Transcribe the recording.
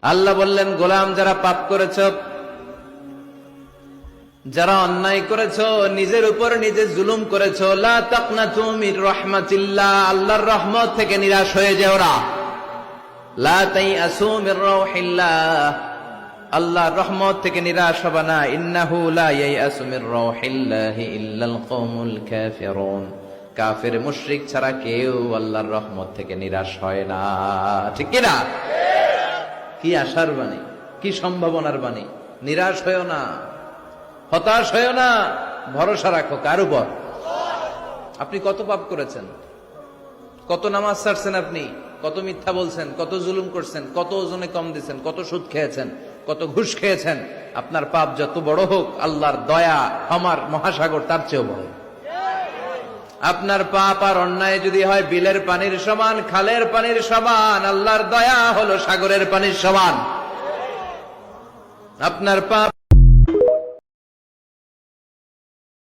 আল্লাহ বললেন, গোলাম যারা পাপ করেছ, যারা অন্যায় করেছ, নিজের উপর নিজে জুলুম করেছ, লা তাকনাতু মির রাহমাতিল্লাহ, আল্লাহর রহমত থেকে নিরাশ হয়ে যেও না। লা তাইআসু মির রাউহিল্লাহ, আল্লাহর রহমত থেকে নিরাশ হবে না। ইন্নাহু লা ইয়াইআসু মির রাউহিল্লাহি ইল্লাল কওমুল কাফিরুন, কাফের মুশরিক ছাড়া কেউ আল্লাহর রহমত থেকে নিরাশ হয় না। ঠিক কি না? কি আশার বাণী, কি সম্ভাবনার বাণী। নিরাশ হয়েও না, হতাশ হয়েও না, ভরসা রাখো কার উপর? আপনি কত পাপ করেছেন, কত নামাজ ছাড়ছেন, আপনি কত মিথ্যা বলছেন, কত জুলুম করছেন, কত ওজনে কম দিয়েছেন, কত সুদ খেয়েছেন, কত ঘুষ খেয়েছেন। আপনার পাপ যত বড় হোক, আল্লাহর দয়া আমার মহাসাগর তার চেয়েও বড়। আপনার পাপ আর অন্যায় যদি হয় বিলের পানির সমান, খালের পানির সমান, আল্লাহর দয়া হলো সাগরের পানির সমান। আপনার পাপ